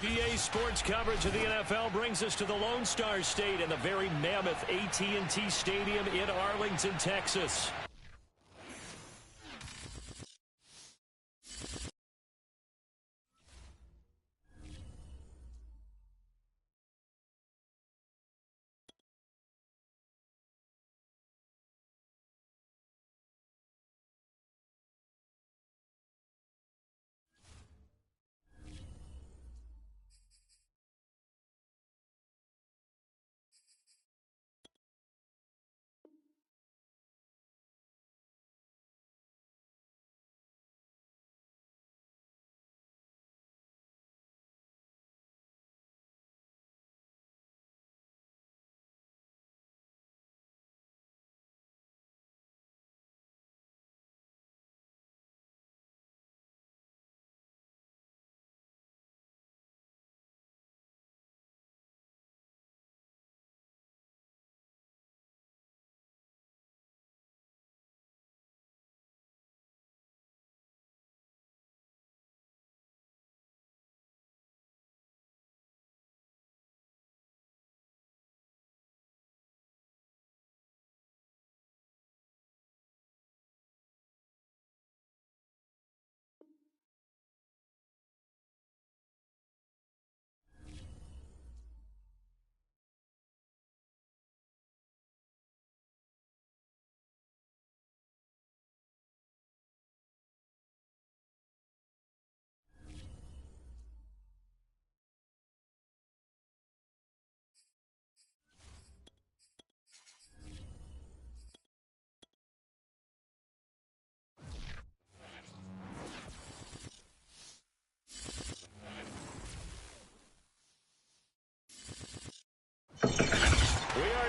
EA Sports coverage of the NFL brings us to the Lone Star State and the very mammoth AT&T Stadium in Arlington, Texas.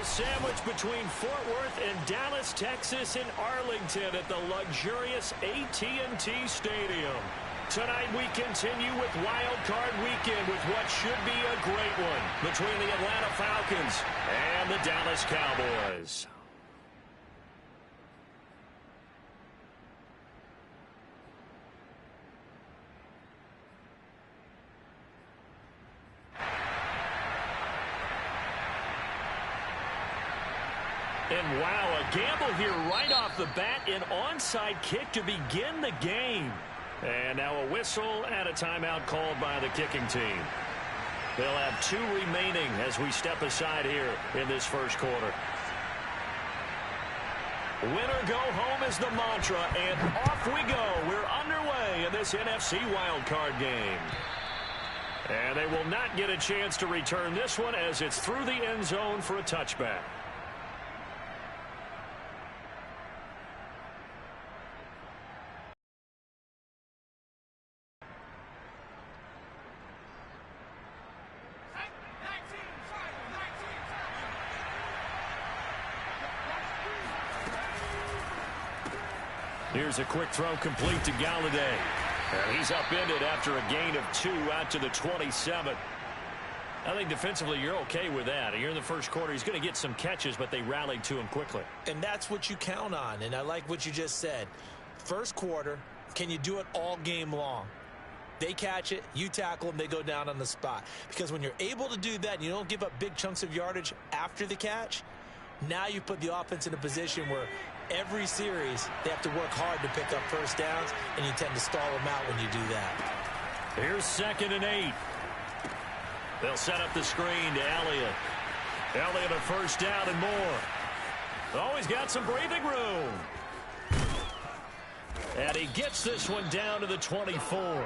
Sandwiched between Fort Worth and Dallas, Texas, in Arlington at the luxurious AT&T Stadium. Tonight we continue with Wild Card Weekend with what should be a great one between the Atlanta Falcons and the Dallas Cowboys. And wow, a gamble here right off the bat, an onside kick to begin the game. And now a whistle and a timeout called by the kicking team. They'll have 2 remaining as we step aside here in this first quarter. Winner go home is the mantra, and off we go. We're underway in this NFC wildcard game. And they will not get a chance to return this one as it's through the end zone for a touchback. Here's a quick throw complete to Galladay. And he's upended after a gain of 2 out to the 27. I think defensively you're okay with that. Here in the first quarter, he's going to get some catches, but they rallied to him quickly. And that's what you count on, and I like what you just said. First quarter, can you do it all game long? They catch it, you tackle them, they go down on the spot. Because when you're able to do that and you don't give up big chunks of yardage after the catch, now you put the offense in a position where every series, they have to work hard to pick up first downs, and you tend to stall them out when you do that. Here's 2nd and 8. They'll set up the screen to Elliott. Elliott a first down and more. Oh, he's got some breathing room. And he gets this one down to the 24.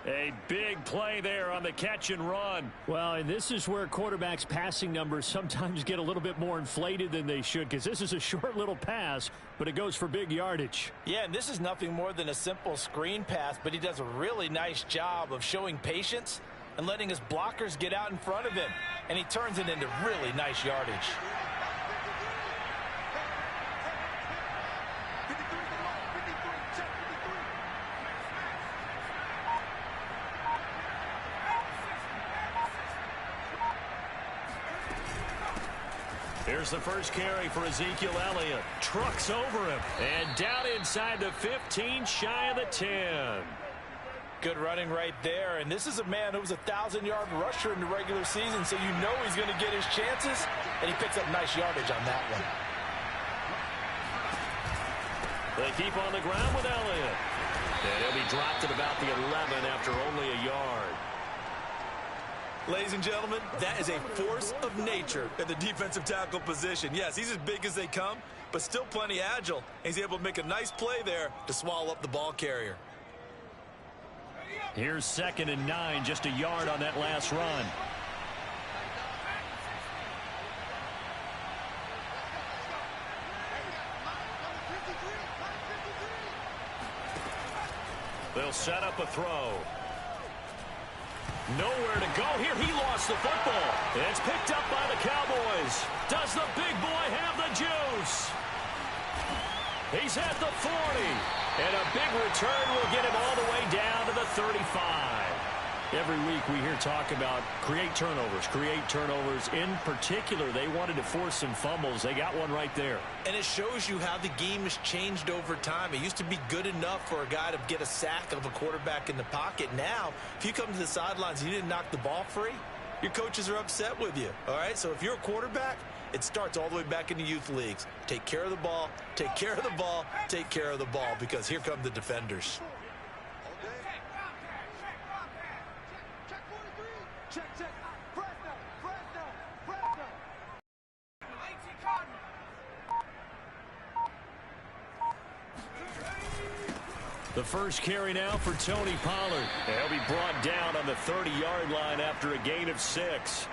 A big play there on the catch and run. Well, and this is where quarterbacks' passing numbers sometimes get a little bit more inflated than they should, because this is a short little pass, but it goes for big yardage. Yeah, and this is nothing more than a simple screen pass, but he does a really nice job of showing patience and letting his blockers get out in front of him, and he turns it into really nice yardage. Here's the first carry for Ezekiel Elliott. Trucks over him. And down inside the 15, shy of the 10. Good running right there, and this is a man who was a 1,000-yard rusher in the regular season, so you know he's going to get his chances, and he picks up nice yardage on that one. They keep on the ground with Elliott. And he'll be dropped at about the 11 after only a yard. Ladies and gentlemen, that is a force of nature at the defensive tackle position. Yes, he's as big as they come, but still plenty agile. He's able to make a nice play there to swallow up the ball carrier. Here's 2nd and 9, just a yard on that last run. They'll set up a throw. Nowhere to go here. He lost the football. It's picked up by the Cowboys. Does the big boy have the juice? He's at the 40. And a big return will get him all the way down to the 35. Every week we hear talk about create turnovers. In particular, they wanted to force some fumbles. They got one right there. And it shows you how the game has changed over time. It used to be good enough for a guy to get a sack of a quarterback in the pocket. Now, if you come to the sidelines and you didn't knock the ball free, your coaches are upset with you. All right, so if you're a quarterback, it starts all the way back in the youth leagues. Take care of the ball, take care of the ball, take care of the ball, because here come the defenders. The first carry now for Tony Pollard. He'll be brought down on the 30-yard line after a gain of 6.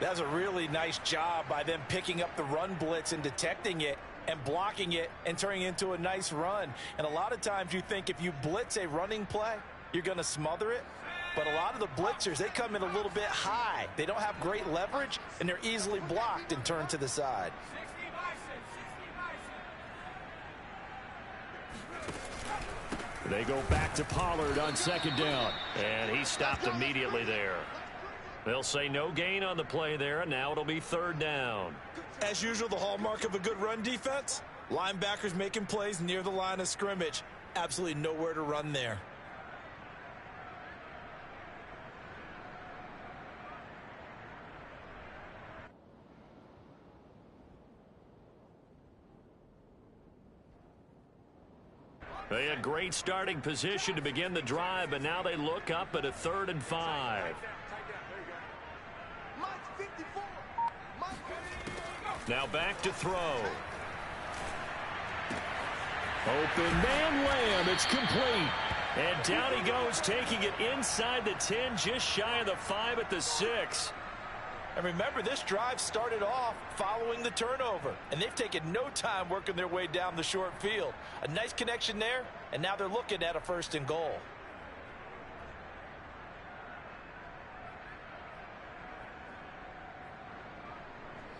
That's a really nice job by them picking up the run blitz and detecting it and blocking it and turning it into a nice run. And a lot of times you think if you blitz a running play, you're going to smother it. But a lot of the blitzers, they come in a little bit high. They don't have great leverage, and they're easily blocked and turned to the side. They go back to Pollard on 2nd down. And he stopped immediately there. They'll say no gain on the play there, and now it'll be 3rd down. As usual, the hallmark of a good run defense, linebackers making plays near the line of scrimmage. Absolutely nowhere to run there. They had great starting position to begin the drive, but now they look up at a 3rd and 5. Now back to throw. Open man Lamb. It's complete. And down he goes, taking it inside the 10, just shy of the 5 at the 6. And remember, this drive started off following the turnover, and they've taken no time working their way down the short field. A nice connection there, and now they're looking at a 1st and goal.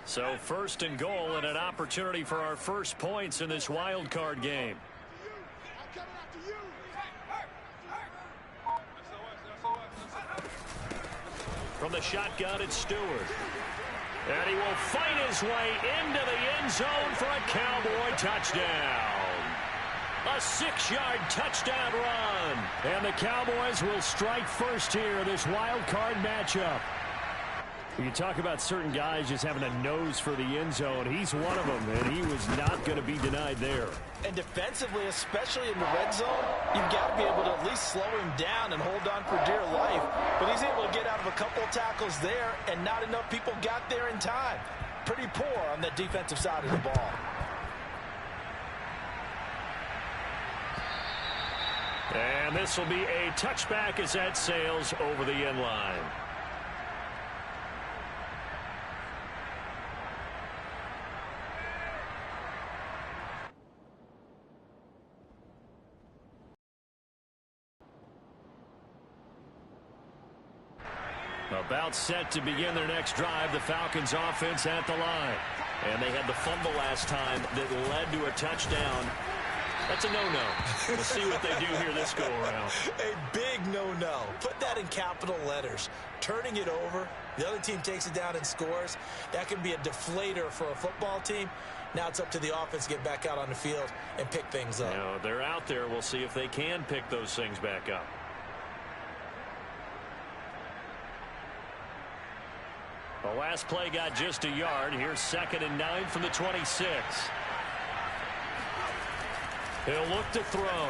So 1st and goal and an opportunity for our first points in this wild card game. From the shotgun, it's Stewart. And he will fight his way into the end zone for a Cowboy touchdown. A 6-yard touchdown run. And the Cowboys will strike first here in this wild card matchup. You talk about certain guys just having a nose for the end zone. He's one of them, and he was not going to be denied there. And defensively, especially in the red zone, you've got to be able to at least slow him down and hold on for dear life. But he's able to get out of a couple of tackles there, and not enough people got there in time. Pretty poor on the defensive side of the ball. And this will be a touchback as that sails over the end line. About set to begin their next drive, the Falcons offense at the line. And they had the fumble last time that led to a touchdown. That's a no-no. We'll see what they do here this go-around. A big no-no. Put that in capital letters. Turning it over, the other team takes it down and scores. That can be a deflator for a football team. Now it's up to the offense to get back out on the field and pick things up. Now they're out there. We'll see if they can pick those things back up. The last play got just a yard. Here's 2nd and 9 from the 26. He'll look to throw.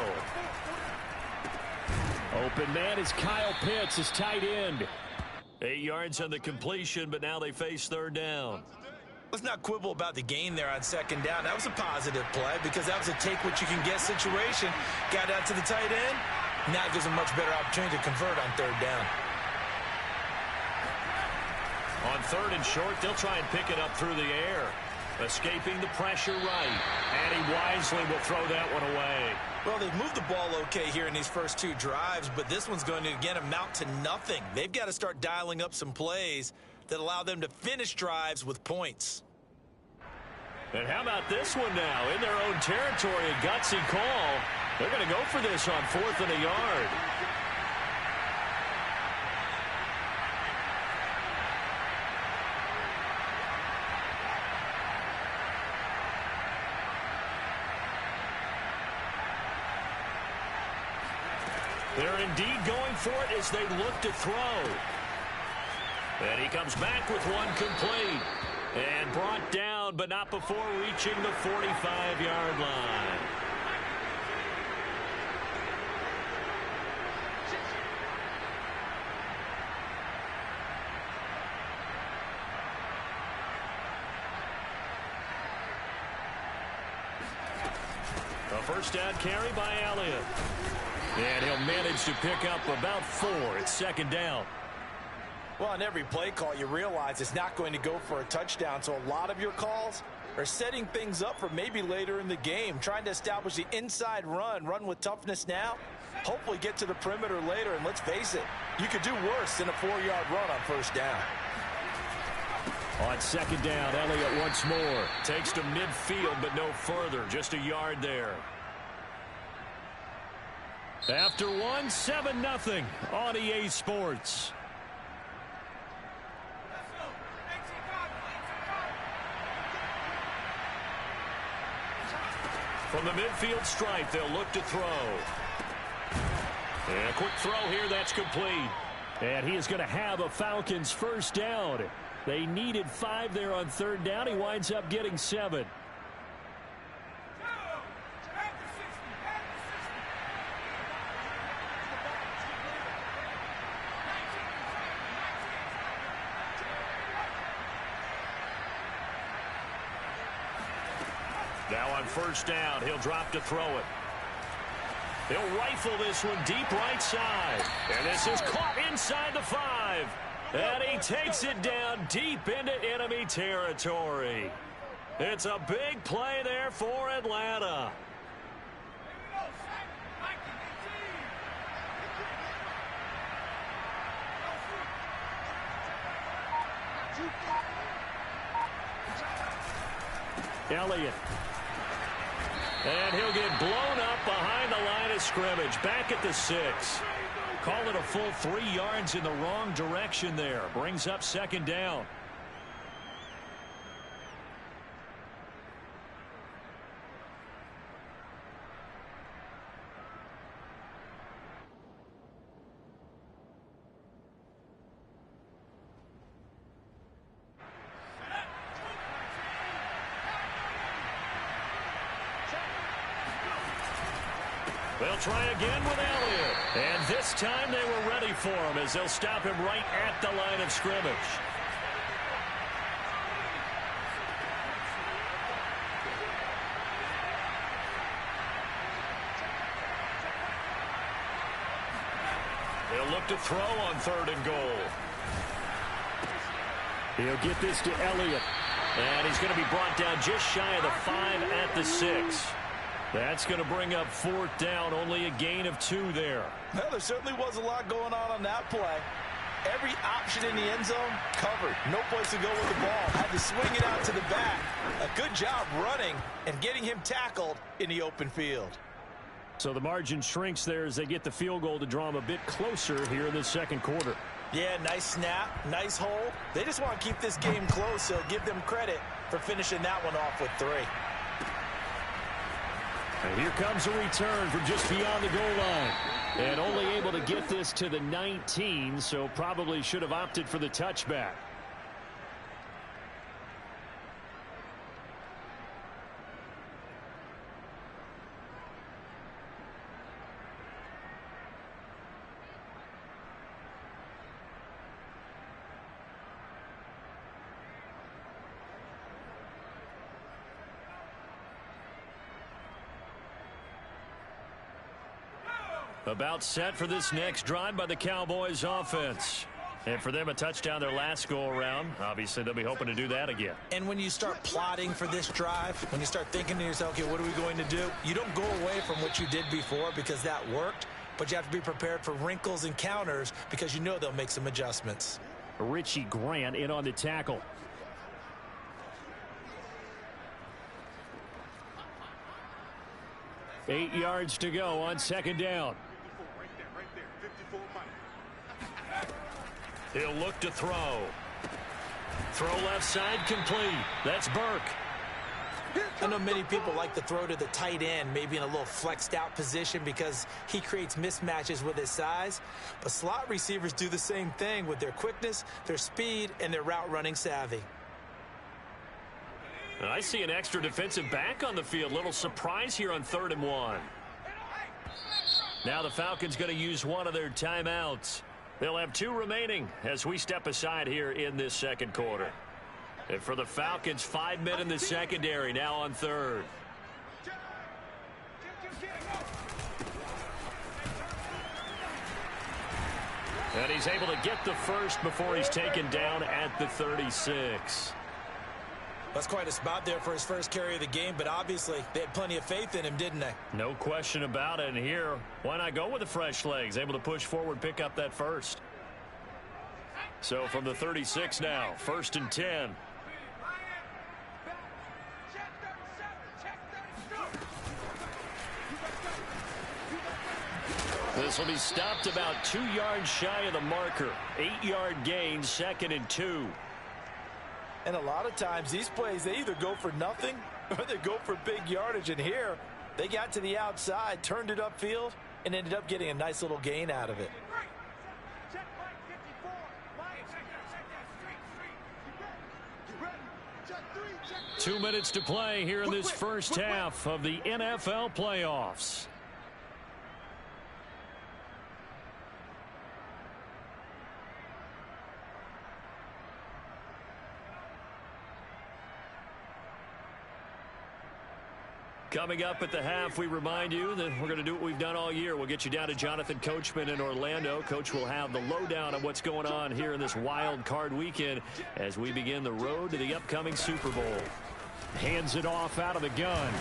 Open man is Kyle Pitts, his tight end. 8 yards on the completion, but now they face 3rd down. Let's not quibble about the gain there on 2nd down. That was a positive play because that was a take-what-you-can-get situation. Got out to the tight end. Now it gives them a much better opportunity to convert on 3rd down. On 3rd and short, they'll try and pick it up through the air. Escaping the pressure right. And he wisely will throw that one away. Well, they've moved the ball okay here in these first 2 drives, but this one's going to, again, amount to nothing. They've got to start dialing up some plays that allow them to finish drives with points. And how about this one now? In their own territory, a gutsy call. They're going to go for this on 4th and a yard. They're indeed going for it as they look to throw. And he comes back with one complete. And brought down, but not before reaching the 45-yard line. A 1st down carry by Elliott. And he'll manage to pick up about 4. It's 2nd down. Well, on every play call, you realize it's not going to go for a touchdown. So a lot of your calls are setting things up for maybe later in the game, trying to establish the inside run with toughness now, hopefully get to the perimeter later. And let's face it, you could do worse than a 4-yard run on 1st down. On 2nd down, Elliott once more. Takes to midfield, but no further. Just a yard there. After 1, 7-0 on EA Sports. From the midfield stripe, they'll look to throw. And a quick throw here, that's complete. And he is going to have a Falcons 1st down. They needed 5 there on 3rd down. He winds up getting 7. Now on 1st down, he'll drop to throw it. He'll rifle this one deep right side. And this is caught inside the 5. And he takes it down deep into enemy territory. It's a big play there for Atlanta. Elliott. And he'll get blown up behind the line of scrimmage. Back at the 6. Call it a full 3 yards in the wrong direction there. Brings up 2nd down. They'll try again with Elliott. And this time they were ready for him as they'll stop him right at the line of scrimmage. They'll look to throw on 3rd and goal. He'll get this to Elliott. And he's going to be brought down just shy of the 5 at the 6. That's going to bring up 4th down, only a gain of 2 there. Well, there certainly was a lot going on that play. Every option in the end zone covered. No place to go with the ball. Had to swing it out to the back. A good job running and getting him tackled in the open field. So the margin shrinks there as they get the field goal to draw them a bit closer here in the 2nd quarter. Yeah, nice snap, nice hold. They just want to keep this game close, so give them credit. for finishing that one off with 3. And here comes a return from just beyond the goal line. And only able to get this to the 19, so probably should have opted for the touchback. About set for this next drive by the Cowboys offense. And for them, a touchdown their last go-around. Obviously, they'll be hoping to do that again. And when you start plotting for this drive, when you start thinking to yourself, okay, what are we going to do? You don't go away from what you did before because that worked, but you have to be prepared for wrinkles and counters because you know they'll make some adjustments. Richie Grant in on the tackle. Eight yards to go on second down. He'll look to throw. Throw left side complete. That's Burke. I know many people like to throw to the tight end, maybe in a little flexed out position because he creates mismatches with his size. But slot receivers do the same thing with their quickness, their speed, and their route running savvy. I see an extra defensive back on the field. Little surprise here on 3rd and 1. Now the Falcons going to use one of their timeouts. They'll have 2 remaining as we step aside here in this second quarter. And for the Falcons, 5 men in the secondary now on 3rd. And he's able to get the first before he's taken down at the 36. That's quite a spot there for his first carry of the game, but obviously they had plenty of faith in him, didn't they? No question about it. And here, why not go with the fresh legs? Able to push forward, pick up that first. So from the 36 now, 1st and 10. This will be stopped about 2 yards shy of the marker. 8-yard gain, 2nd and 2. And a lot of times these plays, they either go for nothing or they go for big yardage. And here, they got to the outside, turned it upfield, and ended up getting a nice little gain out of it. 2 minutes to play here in this first half of the NFL playoffs. Coming up at the half, we remind you that we're going to do what we've done all year. We'll get you down to Jonathan Coachman in Orlando. Coach will have the lowdown on what's going on here in this wild card weekend as we begin the road to the upcoming Super Bowl. Hands it off out of the gun.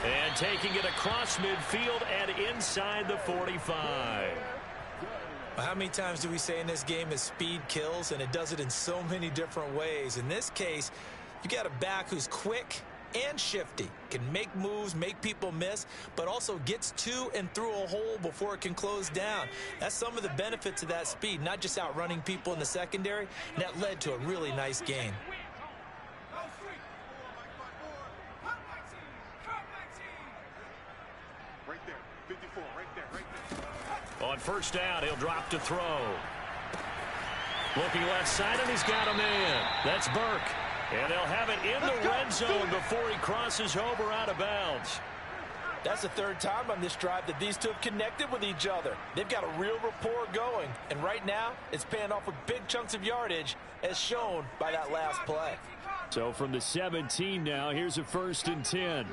And taking it across midfield and inside the 45. Well, how many times do we say in this game is speed kills, and it does it in so many different ways. In this case, you got a back who's quick and shifty, can make moves, make people miss, but also gets to and through a hole before it can close down. That's some of the benefits of that speed, not just outrunning people in the secondary, and that led to a really nice gain. Right there, 54, right there. On first down, he'll drop to throw. Looking left side, and he's got a man. That's Burke. And they'll have it in the red zone before he crosses over out of bounds. That's the 3rd time on this drive that these two have connected with each other. They've got a real rapport going. And right now, it's paying off with big chunks of yardage, as shown by that last play. So from the 17 now, here's a 1st and 10.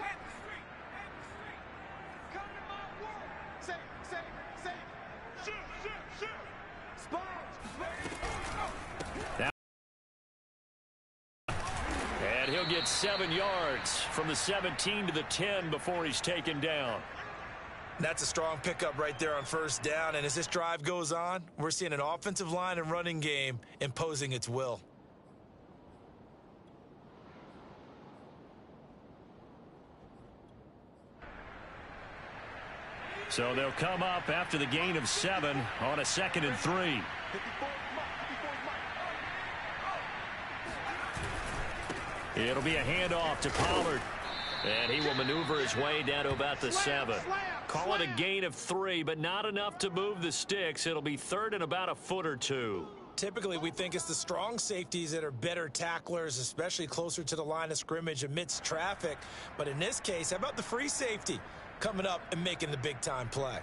He'll get 7 yards from the 17 to the 10 before he's taken down. That's a strong pickup right there on first down. And as this drive goes on, we're seeing an offensive line and running game imposing its will. So they'll come up after the gain of 7 on a 2nd and 3. It'll be a handoff to Pollard. And he will maneuver his way down to about the 7. Call it a gain of 3, but not enough to move the sticks. It'll be third and about a foot or two. Typically, we think it's the strong safeties that are better tacklers, especially closer to the line of scrimmage amidst traffic. But in this case, how about the free safety coming up and making the big-time play?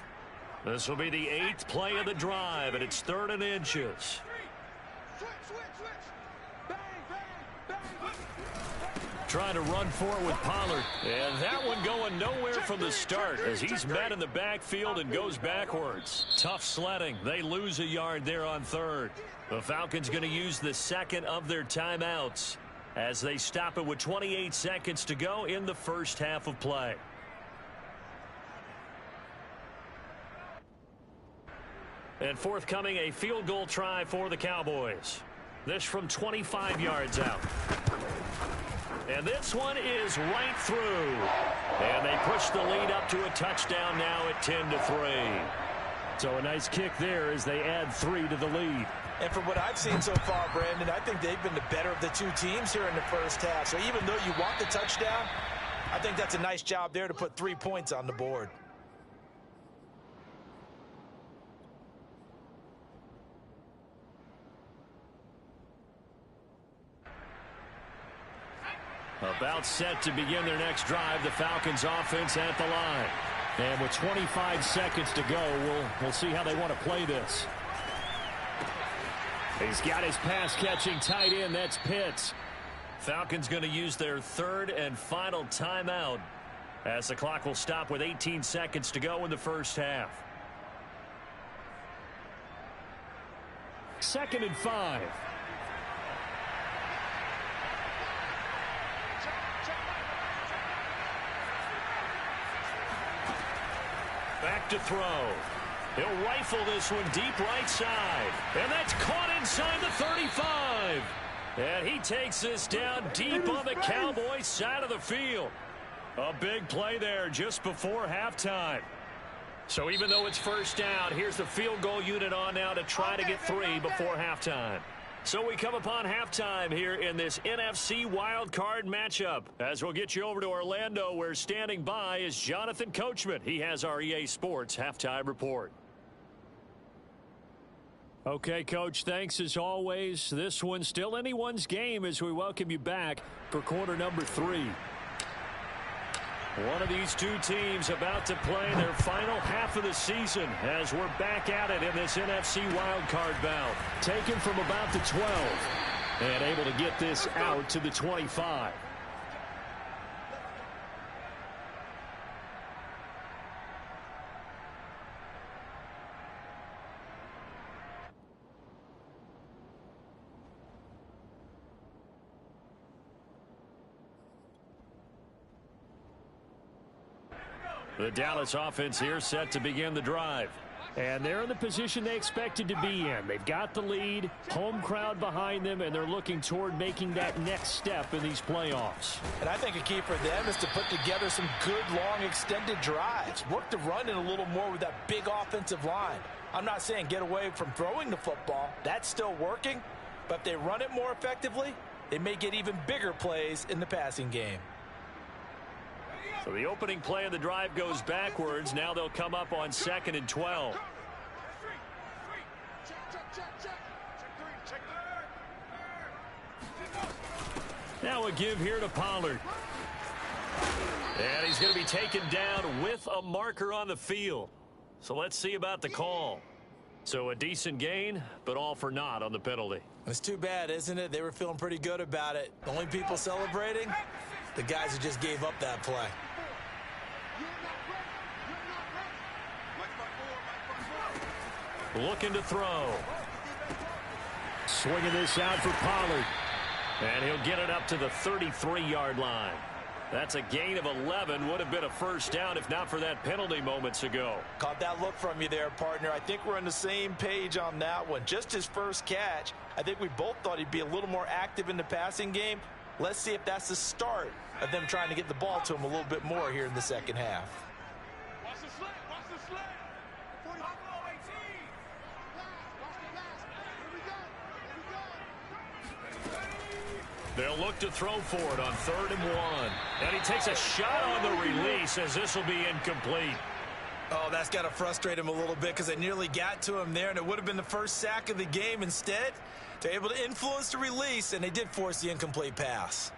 This will be the 8th play of the drive, and it's 3rd and inches. Trying to run for it with Pollard. And that one going nowhere from the start as he's met in the backfield and goes backwards. Tough sledding. They lose a yard there on 3rd. The Falcons going to use the 2nd of their timeouts as they stop it with 28 seconds to go in the first half of play. And forthcoming, a field goal try for the Cowboys. This from 25 yards out. And this one is right through. And they push the lead up to a touchdown now at 10-3. So a nice kick there as they add 3 to the lead. And from what I've seen so far, Brandon, I think they've been the better of the two teams here in the first half. So even though you want the touchdown, I think that's a nice job there to put 3 points on the board. About set to begin their next drive, the Falcons offense at the line. And with 25 seconds to go, we'll see how they want to play this. He's got his pass-catching tight end. That's Pitts. Falcons going to use their 3rd and final timeout as the clock will stop with 18 seconds to go in the first half. 2nd and 5. Back to throw. He'll rifle this one deep right side. And that's caught inside the 35. And he takes this down deep on the Cowboys side of the field. A big play there just before halftime. So even though it's first down, here's the field goal unit on now to try to get 3 before halftime. So we come upon halftime here in this NFC wildcard matchup. As we'll get you over to Orlando, where standing by is Jonathan Coachman. He has our EA Sports halftime report. Okay, Coach, thanks as always. This one's still anyone's game as we welcome you back for quarter number 3. One of these two teams about to play their final half of the season as we're back at it in this NFC wildcard bout. Taken from about the 12 and able to get this out to the 25. The Dallas offense here set to begin the drive. And they're in the position they expected to be in. They've got the lead, home crowd behind them, and they're looking toward making that next step in these playoffs. And I think a key for them is to put together some good, long, extended drives. Work the run in a little more with that big offensive line. I'm not saying get away from throwing the football. That's still working. But if they run it more effectively, they may get even bigger plays in the passing game. So the opening play of the drive goes backwards. Now they'll come up on 2nd and 12. Now a give here to Pollard. And he's going to be taken down with a marker on the field. So let's see about the call. So a decent gain, but all for naught on the penalty. It's too bad, isn't it? They were feeling pretty good about it. The only people celebrating, the guys who just gave up that play. Looking to throw. Swinging this out for Pollard. And he'll get it up to the 33-yard line. That's a gain of 11. Would have been a first down if not for that penalty moments ago. Caught that look from you there, partner. I think we're on the same page on that one. Just his first catch. I think we both thought he'd be a little more active in the passing game. Let's see if that's the start of them trying to get the ball to him a little bit more here in the second half. Watch the slant. Watch the slant. 45. Watch the pass. Here we go. Here we go. They'll look to throw for it on 3rd and 1. And he takes a shot on the release as this will be incomplete. Oh, that's got to frustrate him a little bit because they nearly got to him there, and it would have been the first sack of the game. Instead, they're able to influence the release, and they did force the incomplete pass.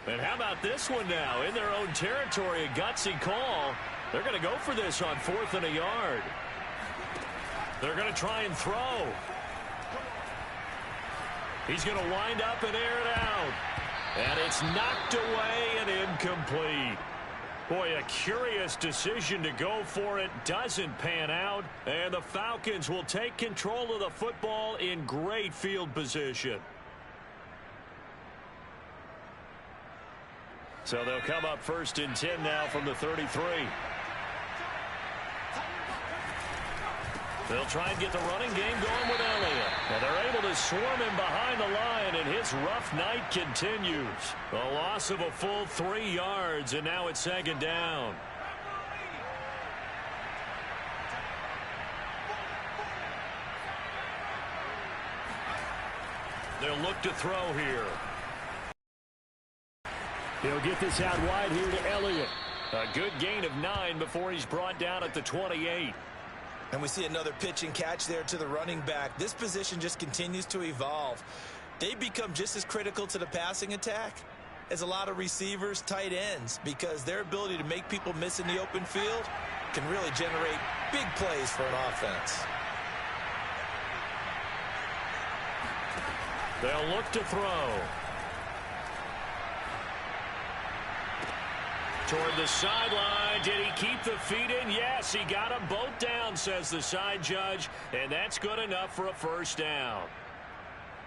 And how about this one now? In their own territory, a gutsy call. They're going to go for this on 4th and a yard. They're going to try and throw. He's going to wind up and air it out. And it's knocked away and incomplete. Boy, a curious decision to go for it. Doesn't pan out. And the Falcons will take control of the football in great field position. So they'll come up 1st and 10 now from the 33. They'll try and get the running game going with Elliott. And they're able to swarm him behind the line, and his rough night continues. A loss of a full 3 yards, and now it's 2nd down. They'll look to throw here. He'll get this out wide here to Elliott. A good gain of 9 before he's brought down at the 28. And we see another pitch and catch there to the running back. This position just continues to evolve. They become just as critical to the passing attack as a lot of receivers, tight ends, because their ability to make people miss in the open field can really generate big plays for an offense. They'll look to throw. Toward the sideline. Did he keep the feet in? Yes, he got them both down, says the side judge, and that's good enough for a 1st down.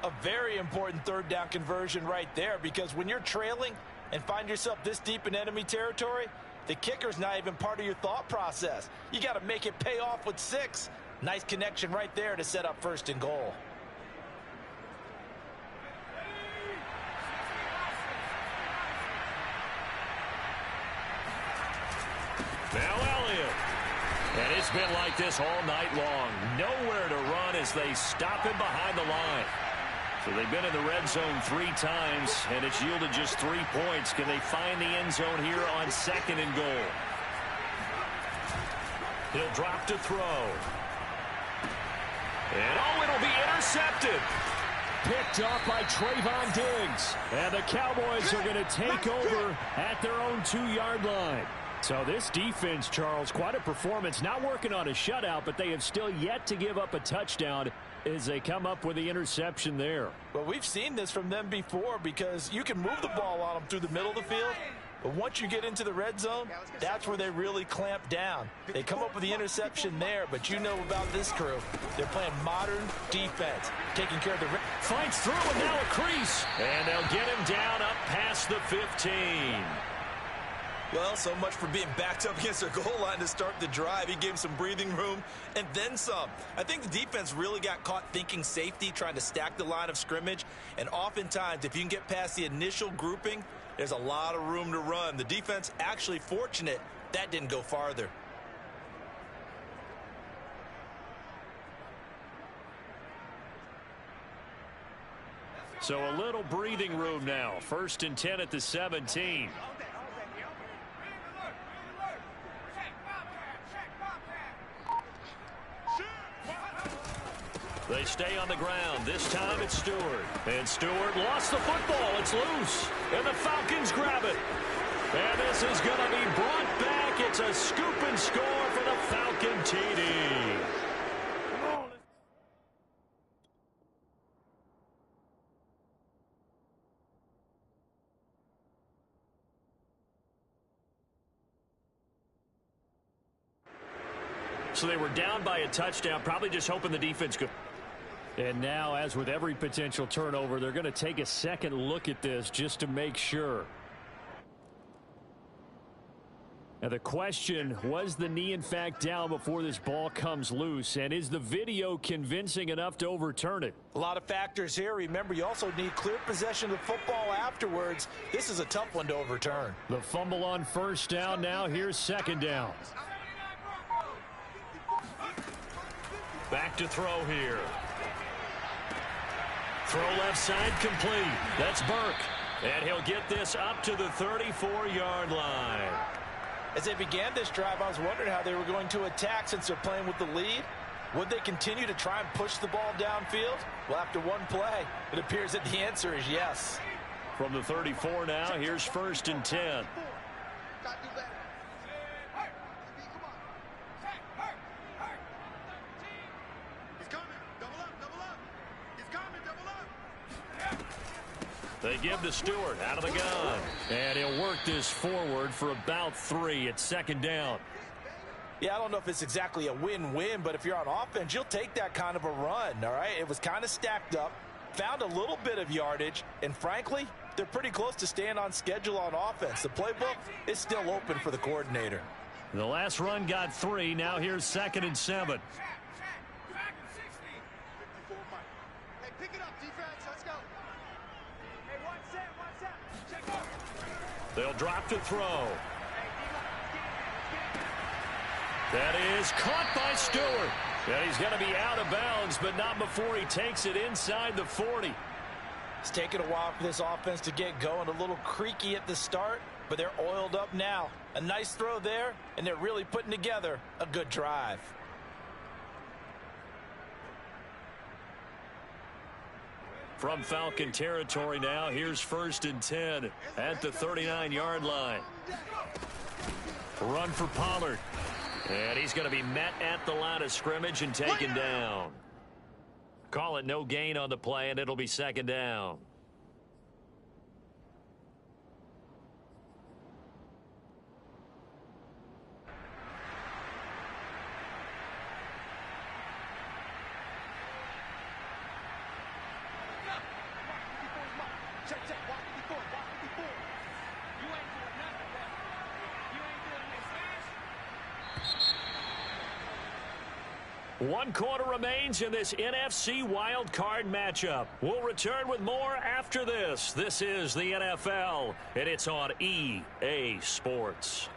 A very important 3rd down conversion right there, because when you're trailing and find yourself this deep in enemy territory, the kicker's not even part of your thought process. You got to make it pay off with 6. Nice connection right there to set up 1st and goal. Now Elliott. And it's been like this all night long. Nowhere to run as they stop him behind the line. So they've been in the red zone 3 times, and it's yielded just 3 points. Can they find the end zone here on 2nd and goal? He'll drop to throw. And oh, it'll be intercepted. Picked off by Trayvon Diggs. And the Cowboys are going to take over at their own 2-yard line. So this defense, Charles, quite a performance. Not working on a shutout, but they have still yet to give up a touchdown as they come up with the interception there. Well, we've seen this from them before, because you can move the ball on them through the middle of the field, but once you get into the red zone, that's where they really clamp down. They come up with the interception there, but you know about this crew. They're playing modern defense, taking care of the... Fights through, and now a crease. And they'll get him down up past the 15. Well, so much for being backed up against their goal line to start the drive. He gave him some breathing room and then some. I think the defense really got caught thinking safety, trying to stack the line of scrimmage. And oftentimes, if you can get past the initial grouping, there's a lot of room to run. The defense actually fortunate that didn't go farther. So a little breathing room now. 1st and 10 at the 17. They stay on the ground. This time it's Stewart. And Stewart lost the football. It's loose. And the Falcons grab it. And this is going to be brought back. It's a scoop and score for the Falcon TD. So they were down by a touchdown, probably just hoping the defense could. And now, as with every potential turnover, they're going to take a second look at this just to make sure. Now the question, was the knee in fact down before this ball comes loose? And is the video convincing enough to overturn it? A lot of factors here. Remember, you also need clear possession of the football afterwards. This is a tough one to overturn. The fumble on first down. Now here's second down. Back to throw here. Throw left side complete. That's Burke. And he'll get this up to the 34-yard line. As they began this drive, I was wondering how they were going to attack since they're playing with the lead. Would they continue to try and push the ball downfield? Well, after one play, it appears that the answer is yes. From the 34 now, here's first and 10. They give to Stewart out of the gun. And he'll work this forward for about 3 at second down. Yeah, I don't know if it's exactly a win-win, but if you're on offense, you'll take that kind of a run, all right? It was kind of stacked up, found a little bit of yardage, and frankly, they're pretty close to staying on schedule on offense. The playbook is still open for the coordinator. The last run got 3. Now here's second and 7. They'll drop to throw. That is caught by Stewart. And he's going to be out of bounds, but not before he takes it inside the 40. It's taken a while for this offense to get going. A little creaky at the start, but they're oiled up now. A nice throw there, and they're really putting together a good drive. From Falcon territory now, here's first and 10 at the 39-yard line. Run for Pollard. And he's going to be met at the line of scrimmage and taken down. Call it no gain on the play, and it'll be second down. One quarter remains in this NFC wildcard matchup. We'll return with more after this. This is the NFL, and it's on EA Sports.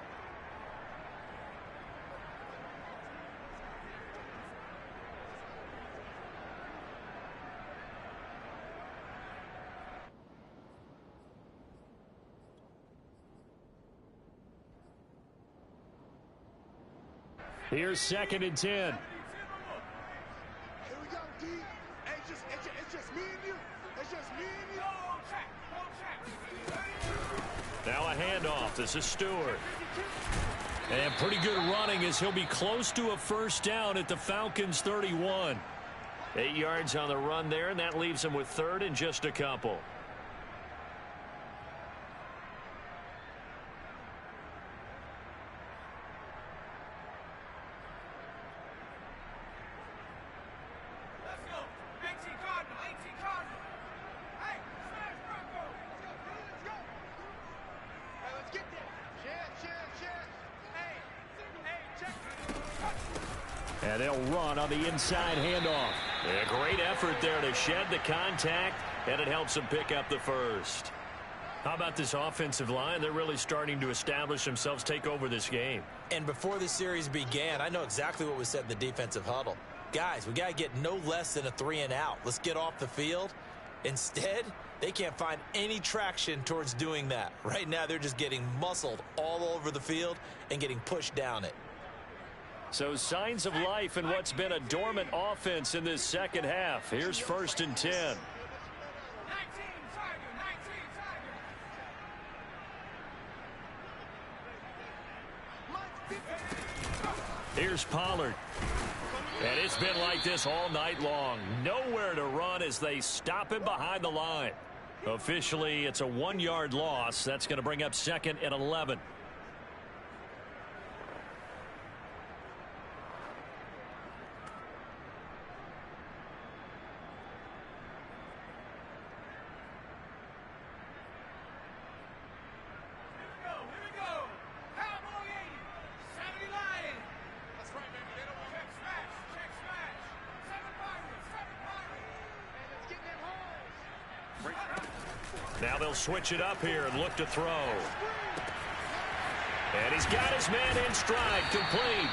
Here's second and 10. Now a handoff. This is Stewart. And pretty good running as he'll be close to a first down at the Falcons' 31. 8 yards on the run there, and that leaves him with third and just a couple. And they'll run on the inside handoff. A great effort there to shed the contact, and it helps them pick up the first. How about this offensive line? They're really starting to establish themselves, take over this game. And before the series began, I know exactly what was said in the defensive huddle. Guys, we got to get no less than a 3 and out. Let's get off the field. Instead, they can't find any traction towards doing that. Right now, they're just getting muscled all over the field and getting pushed down it. So signs of life in what's been a dormant offense in this second half. Here's first and 10. Here's Pollard. And it's been like this all night long. Nowhere to run as they stop him behind the line. Officially, it's a 1-yard loss. That's going to bring up second and 11. Now they'll switch it up here and look to throw. And he's got his man in stride, complete.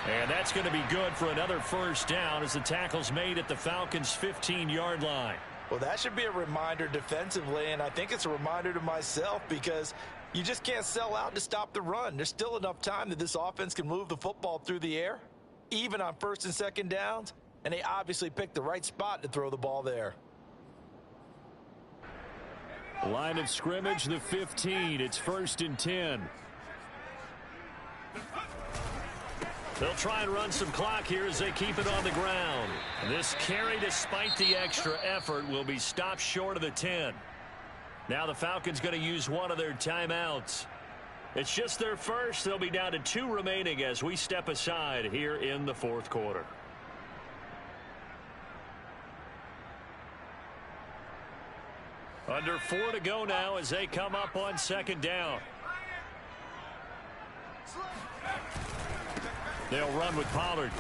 And that's going to be good for another first down as the tackle's made at the Falcons' 15-yard line. Well, that should be a reminder defensively, and I think it's a reminder to myself because you just can't sell out to stop the run. There's still enough time that this offense can move the football through the air, even on first and second downs, and they obviously picked the right spot to throw the ball there. Line of scrimmage, the 15. It's 1st and 10. They'll try and run some clock here as they keep it on the ground. This carry, despite the extra effort, will be stopped short of the 10. Now the Falcons going to use one of their timeouts. It's just their first. They'll be down to 2 remaining as we step aside here in the 4th quarter. Under 4 to go now as they come up on 2nd down. They'll run with Pollard.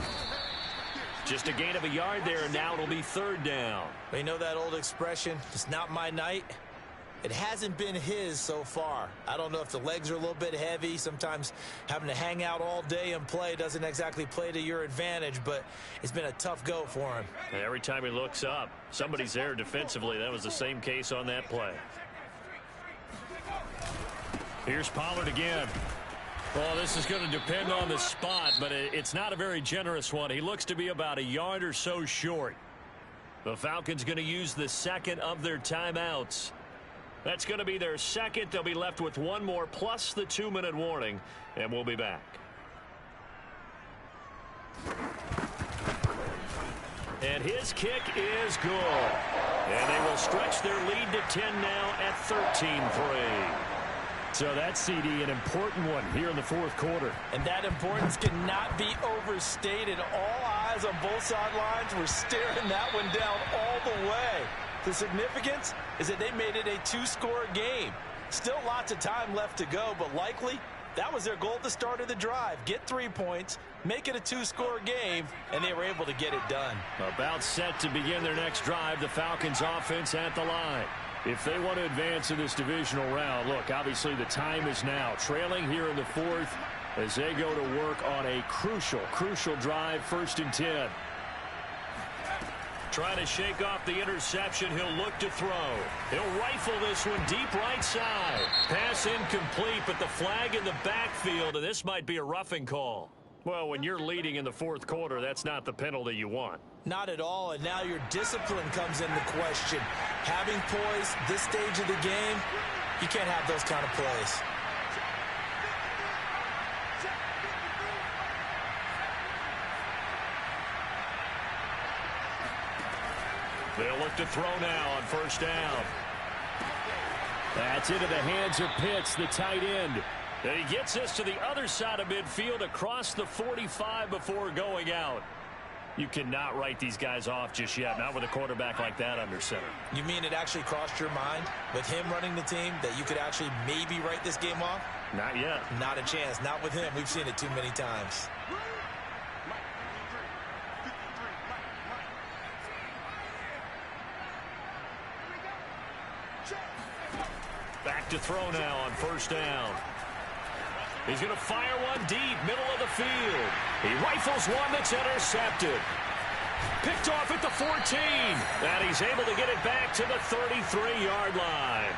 Just a gain of a yard there, and now it'll be 3rd down. You know that old expression, it's not my night? It hasn't been his so far. I don't know if the legs are a little bit heavy. Sometimes having to hang out all day and play doesn't exactly play to your advantage, but it's been a tough go for him. And every time he looks up, somebody's there defensively. That was the same case on that play. Here's Pollard again. Well, this is going to depend on the spot, but it's not a very generous one. He looks to be about a yard or so short. The Falcons going to use the 2nd of their timeouts. That's going to be their 2nd. They'll be left with 1 more plus the 2-minute warning, and we'll be back. And his kick is good. And they will stretch their lead to 10 now at 13-3. So that's, CD, an important one here in the 4th quarter. And that importance cannot be overstated. All eyes on both sidelines were staring that one down all the way. The significance is that they made it a 2-score game. Still lots of time left to go, but likely that was their goal at the start of the drive. Get 3 points, make it a 2-score game, and they were able to get it done. About set to begin their next drive, the Falcons offense at the line. If they want to advance in this divisional round, look, obviously the time is now. Trailing here in the 4th as they go to work on a crucial drive, 1st and 10. Trying to shake off the interception. He'll look to throw. He'll rifle this one deep right side. Pass incomplete, but the flag in the backfield, and this might be a roughing call. Well, when you're leading in the 4th quarter, that's not the penalty you want. Not at all, and now your discipline comes into question. Having poise this stage of the game, you can't have those kind of plays. They'll look to throw now on 1st down. That's into the hands of Pitts, the tight end. And he gets this to the other side of midfield across the 45 before going out. You cannot write these guys off just yet, not with a quarterback like that under center. You mean it actually crossed your mind with him running the team that you could actually maybe write this game off? Not yet. Not a chance. Not with him. We've seen it too many times. Back to throw now on 1st down. He's going to fire one deep, middle of the field. He rifles one that's intercepted. Picked off at the 14. And he's able to get it back to the 33-yard line.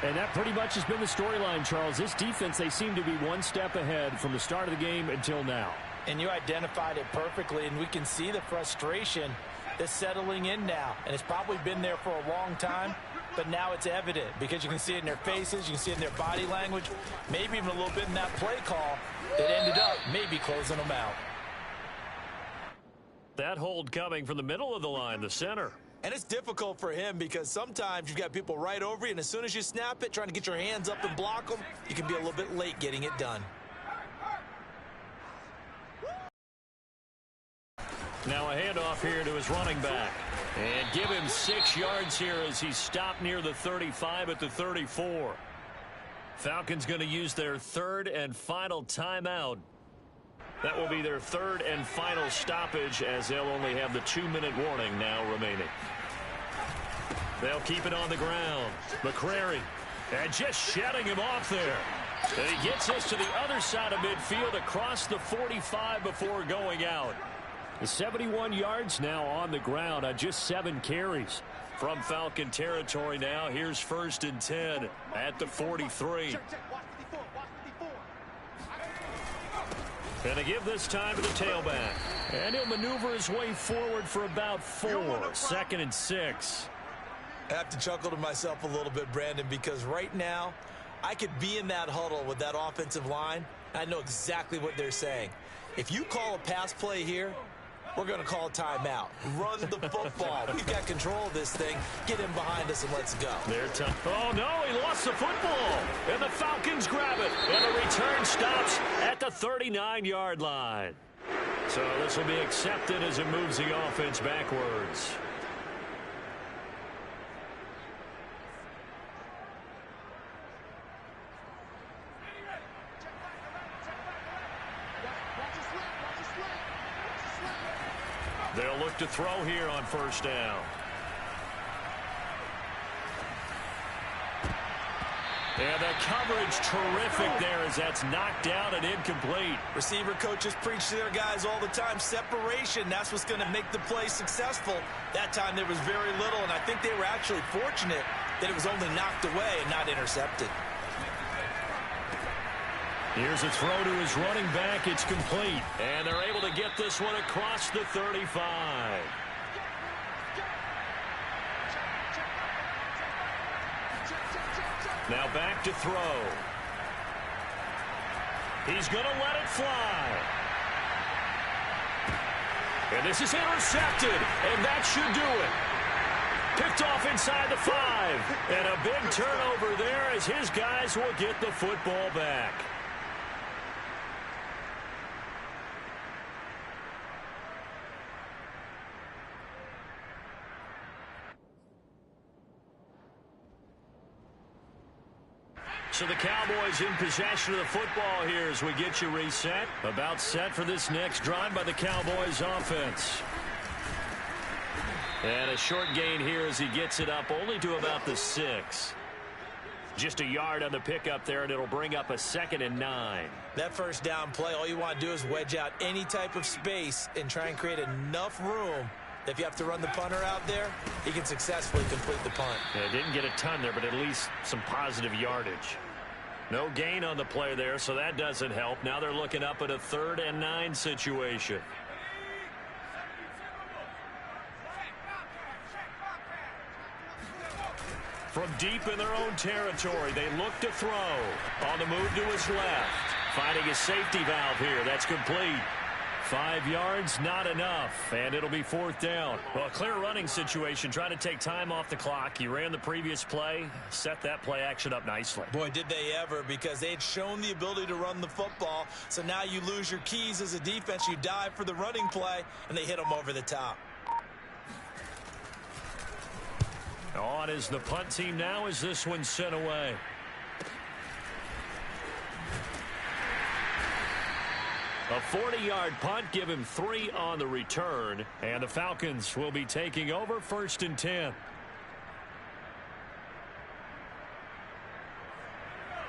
And that pretty much has been the storyline, Charles. This defense, they seem to be one step ahead from the start of the game until now. And you identified it perfectly, and we can see the frustration that's settling in now. And it's probably been there for a long time. But now it's evident because you can see it in their faces, you can see it in their body language, maybe even a little bit in that play call that ended up maybe closing them out. That hold coming from the middle of the line, the center. And it's difficult for him because sometimes you've got people right over you, and as soon as you snap it, trying to get your hands up and block them, you can be a little bit late getting it done. Now a handoff here to his running back. And give him 6 yards here as he's stopped near the 35 at the 34. Falcons going to use their 3rd and final timeout. That will be their 3rd and final stoppage as they'll only have the 2-minute warning now remaining. They'll keep it on the ground. McCrary, and just shedding him off there. And he gets us to the other side of midfield across the 45 before going out. The 71 yards now on the ground on just 7 carries. From Falcon territory now, here's 1st and 10 at the 43. And they give this time to the tailback. And he'll maneuver his way forward for about 4. 2nd and 6. I have to chuckle to myself a little bit, Brandon, because right now I could be in that huddle with that offensive line. I know exactly what they're saying. If you call a pass play here, we're going to call a timeout. Run the football. We've got control of this thing. Get him behind us and let's go. Oh, no, he lost the football. And the Falcons grab it. And the return stops at the 39-yard line. So this will be accepted as it moves the offense backwards. They'll look to throw here on 1st down. And the coverage terrific there as that's knocked out and incomplete. Receiver coaches preach to their guys all the time. Separation, that's what's going to make the play successful. That time there was very little, and I think they were actually fortunate that it was only knocked away and not intercepted. Here's a throw to his running back. It's complete. And they're able to get this one across the 35. Now back to throw. He's going to let it fly. And this is intercepted. And that should do it. Picked off inside the 5. And a big turnover there as his guys will get the football back. So the Cowboys in possession of the football here as we get you reset. About set for this next drive by the Cowboys offense. And a short gain here as he gets it up only to about the 6. Just a yard on the pickup there, and it'll bring up a 2nd and 9. That 1st down play, all you want to do is wedge out any type of space and try and create enough room. If you have to run the punter out there, he can successfully complete the punt. Yeah, didn't get a ton there, but at least some positive yardage. No gain on the play there, so that doesn't help. Now they're looking up at a 3rd and 9 situation. From deep in their own territory, they look to throw. On the move to his left. Finding a safety valve here. That's complete. 5 yards, not enough, and it'll be 4th down. Well, a clear running situation, trying to take time off the clock. He ran the previous play, set that play action up nicely. Boy, did they ever, because they had shown the ability to run the football. So now you lose your keys as a defense. You dive for the running play, and they hit them over the top. On is the punt team now as this one's sent away. A 40-yard punt, give him 3 on the return, and the Falcons will be taking over 1st and 10.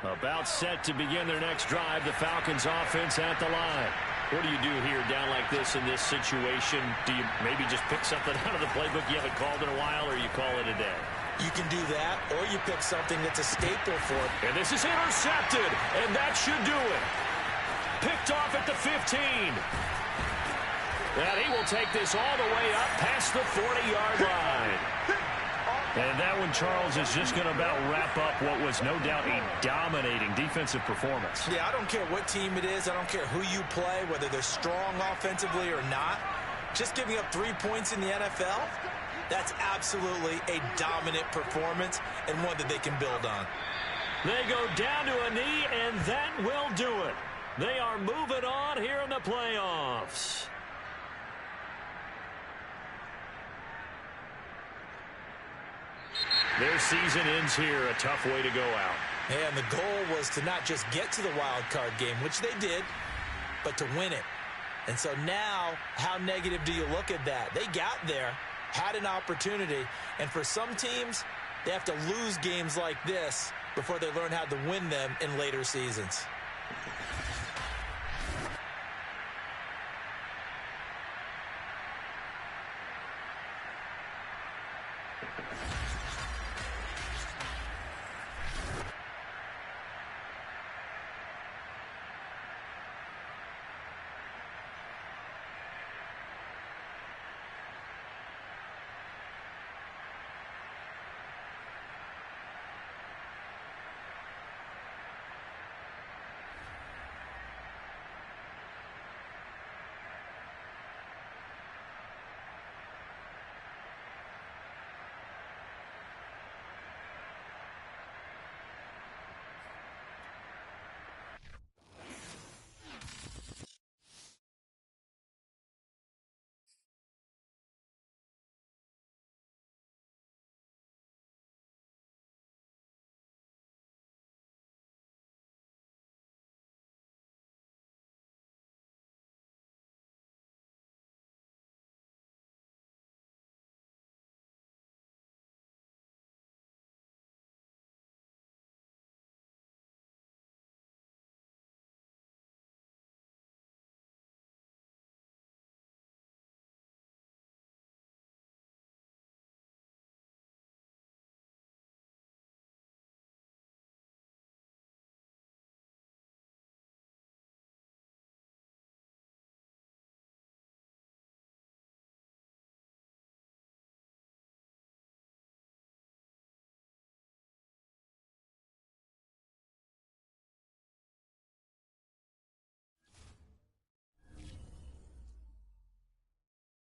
About set to begin their next drive, the Falcons offense at the line. What do you do here down like this in this situation? Do you maybe just pick something out of the playbook you haven't called in a while, or you call it a day? You can do that, or you pick something that's a staple for it. And this is intercepted, and that should do it. Picked off at the 15. And he will take this all the way up past the 40-yard line. And that one, Charles, is just going to about wrap up what was no doubt a dominating defensive performance. Yeah, I don't care what team it is. I don't care who you play, whether they're strong offensively or not. Just giving up 3 points in the NFL, that's absolutely a dominant performance and one that they can build on. They go down to a knee, and that will do it. They are moving on here in the playoffs. Their season ends here. A tough way to go out. And the goal was to not just get to the wild card game, which they did, but to win it. And so now, how negative do you look at that? They got there, had an opportunity. And for some teams, they have to lose games like this before they learn how to win them in later seasons.